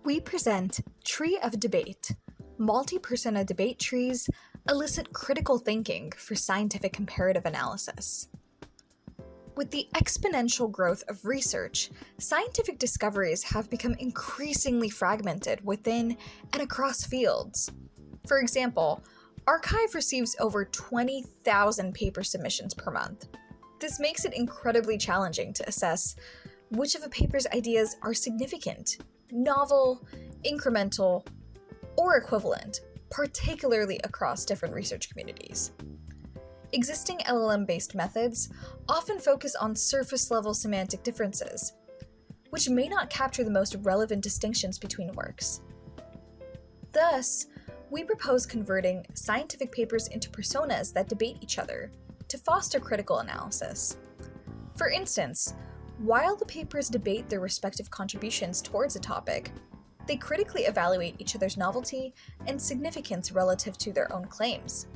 We present Tree of Debate. Multi-persona debate trees elicit critical thinking for scientific comparative analysis. With the exponential growth of research, scientific discoveries have become increasingly fragmented within and across fields. For example, Archive receives over 20,000 paper submissions per month. This makes it incredibly challenging to assess which of a paper's ideas are significant, novel, incremental, or equivalent, particularly across different research communities. Existing LLM-based methods often focus on surface-level semantic differences, which may not capture the most relevant distinctions between works. Thus, we propose converting scientific papers into personas that debate each other to foster critical analysis. For instance, while the papers debate their respective contributions towards a topic, they critically evaluate each other's novelty and significance relative to their own claims.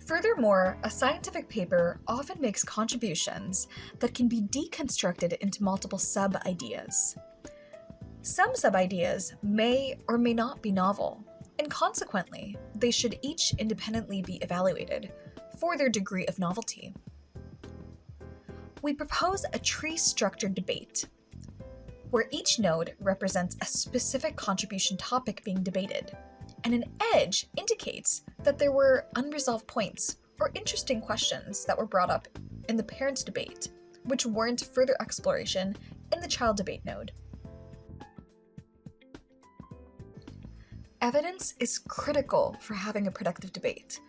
Furthermore, a scientific paper often makes contributions that can be deconstructed into multiple sub-ideas. Some sub-ideas may or may not be novel, and consequently, they should each independently be evaluated for their degree of novelty. We propose a tree-structured debate, where each node represents a specific contribution topic being debated, and an edge indicates that there were unresolved points or interesting questions that were brought up in the parent debate, which warrant further exploration in the child debate node. Evidence is critical for having a productive debate.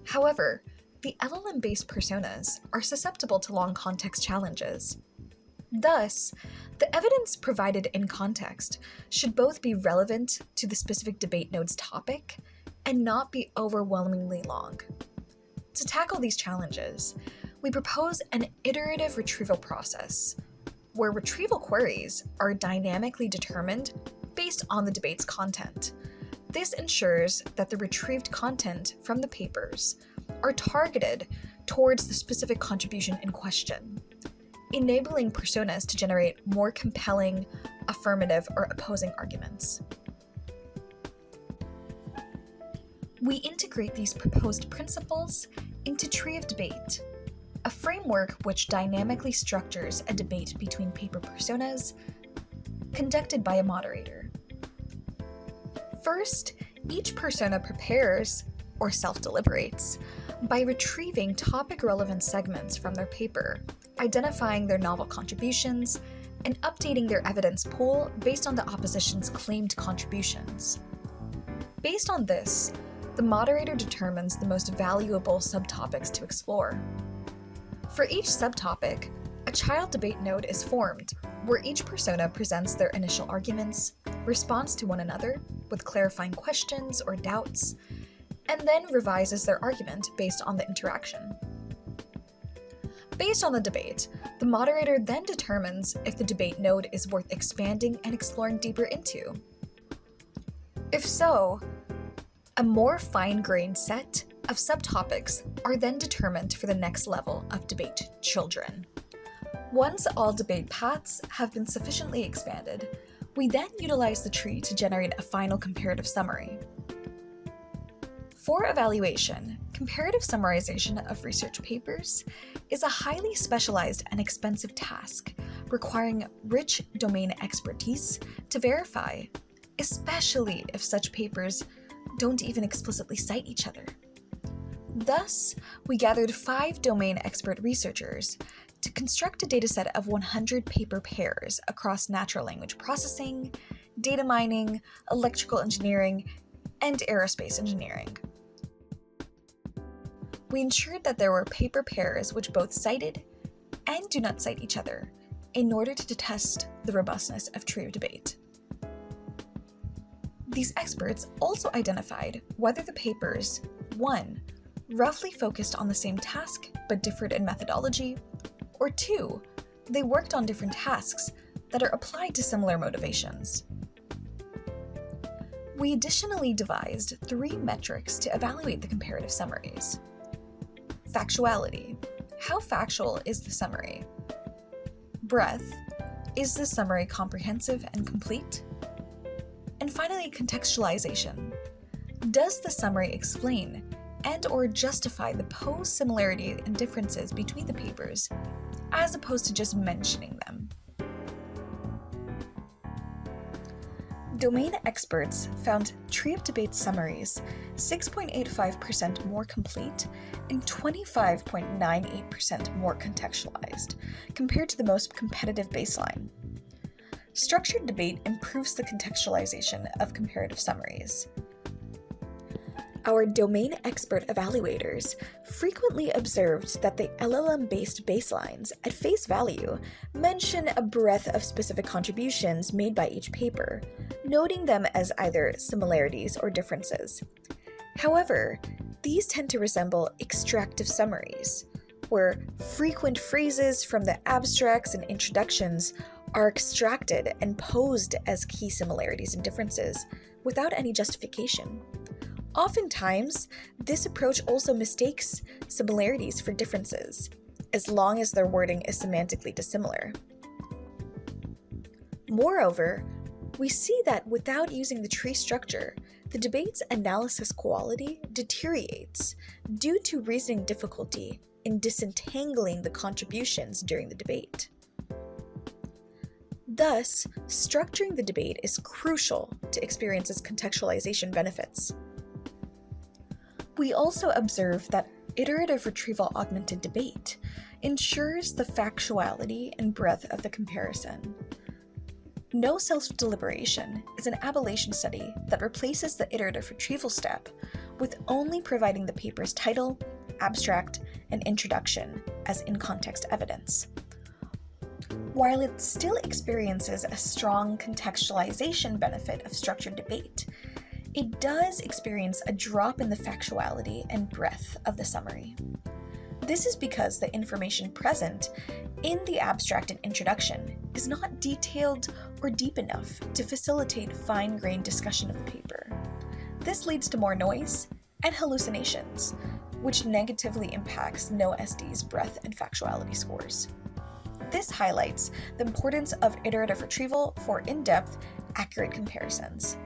However, the LLM-based personas are susceptible to long context challenges. Thus, the evidence provided in context should both be relevant to the specific debate node's topic and not be overwhelmingly long. To tackle these challenges, we propose an iterative retrieval process, where retrieval queries are dynamically determined based on the debate's content. This ensures that the retrieved content from the papers are targeted towards the specific contribution in question, enabling personas to generate more compelling, affirmative, or opposing arguments. We integrate these proposed principles into Tree of Debate, a framework which dynamically structures a debate between paper personas conducted by a moderator. First, each persona prepares, or self-deliberates, by retrieving topic-relevant segments from their paper, identifying their novel contributions, and updating their evidence pool based on the opposition's claimed contributions. Based on this, the moderator determines the most valuable subtopics to explore. For each subtopic, a child debate node is formed, where each persona presents their initial arguments, responds to one another with clarifying questions or doubts, and then revises their argument based on the interaction. Based on the debate, the moderator then determines if the debate node is worth expanding and exploring deeper into. If so, a more fine-grained set of subtopics are then determined for the next level of debate children. Once all debate paths have been sufficiently expanded, we then utilize the tree to generate a final comparative summary. For evaluation, comparative summarization of research papers is a highly specialized and expensive task, requiring rich domain expertise to verify, especially if such papers don't even explicitly cite each other. Thus, we gathered 5 domain expert researchers to construct a dataset of 100 paper pairs across natural language processing, data mining, electrical engineering, and aerospace engineering. We ensured that there were paper pairs which both cited and do not cite each other in order to test the robustness of Tree of Debate. These experts also identified whether the papers, 1, roughly focused on the same task but differed in methodology, or 2, they worked on different tasks that are applied to similar motivations. We additionally devised 3 metrics to evaluate the comparative summaries. Factuality. How factual is the summary? Breadth. Is the summary comprehensive and complete? And finally, contextualization. Does the summary explain and/or justify the posed similarity and differences between the papers, as opposed to just mentioning them? Domain experts found Tree of Debate summaries 6.85% more complete and 25.98% more contextualized, compared to the most competitive baseline. Structured debate improves the contextualization of comparative summaries. Our domain expert evaluators frequently observed that the LLM-based baselines at face value mention a breadth of specific contributions made by each paper, noting them as either similarities or differences. However, these tend to resemble extractive summaries, where frequent phrases from the abstracts and introductions are extracted and posed as key similarities and differences without any justification. Oftentimes, this approach also mistakes similarities for differences, as long as their wording is semantically dissimilar. Moreover, we see that without using the tree structure, the debate's analysis quality deteriorates due to reasoning difficulty in disentangling the contributions during the debate. Thus, structuring the debate is crucial to experience its contextualization benefits. We also observe that iterative retrieval augmented debate ensures the factuality and breadth of the comparison. No self-deliberation is an ablation study that replaces the iterative retrieval step with only providing the paper's title, abstract, and introduction as in-context evidence. While it still experiences a strong contextualization benefit of structured debate, it does experience a drop in the factuality and breadth of the summary. This is because the information present in the abstract and introduction is not detailed or deep enough to facilitate fine-grained discussion of the paper. This leads to more noise and hallucinations, which negatively impacts NoSD's breadth and factuality scores. This highlights the importance of iterative retrieval for in-depth, accurate comparisons.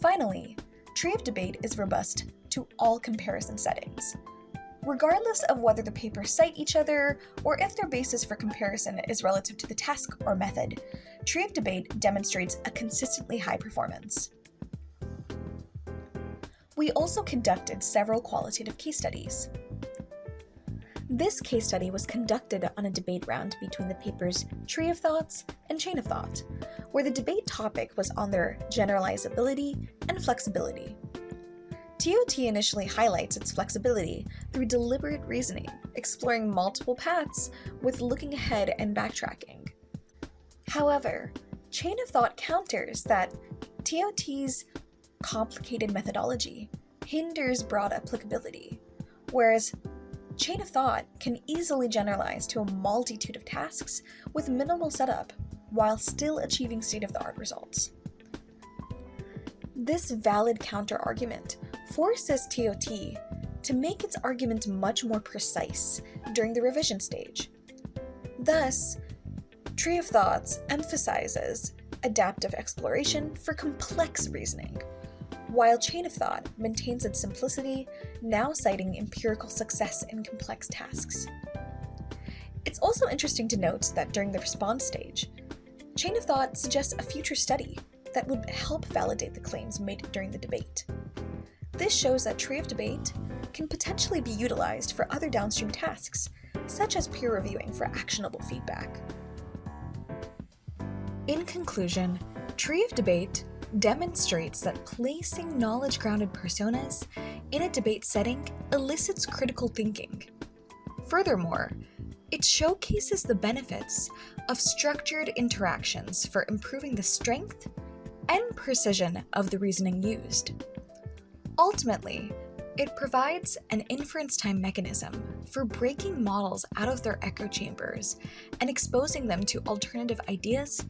Finally, Tree of Debate is robust to all comparison settings. Regardless of whether the papers cite each other or if their basis for comparison is relative to the task or method, Tree of Debate demonstrates a consistently high performance. We also conducted several qualitative case studies. This case study was conducted on a debate round between the papers Tree of Thoughts and Chain of Thought, where the debate topic was on their generalizability and flexibility. TOT initially highlights its flexibility through deliberate reasoning, exploring multiple paths with looking ahead and backtracking. However, Chain of Thought counters that TOT's complicated methodology hinders broad applicability, whereas Chain of Thought can easily generalize to a multitude of tasks with minimal setup while still achieving state-of-the-art results. This valid counter-argument forces TOT to make its argument much more precise during the revision stage. Thus, Tree of Thoughts emphasizes adaptive exploration for complex reasoning, while Chain of Thought maintains its simplicity, now citing empirical success in complex tasks. It's also interesting to note that during the response stage, Chain of Thought suggests a future study that would help validate the claims made during the debate. This shows that Tree of Debate can potentially be utilized for other downstream tasks, such as peer reviewing for actionable feedback. In conclusion, Tree of Debate demonstrates that placing knowledge-grounded personas in a debate setting elicits critical thinking. Furthermore, it showcases the benefits of structured interactions for improving the strength and precision of the reasoning used. Ultimately, it provides an inference time mechanism for breaking models out of their echo chambers and exposing them to alternative ideas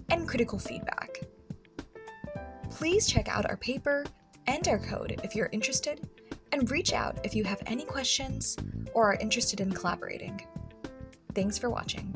and critical feedback. Please check out our paper and our code if you're interested, and reach out if you have any questions or are interested in collaborating. Thanks for watching.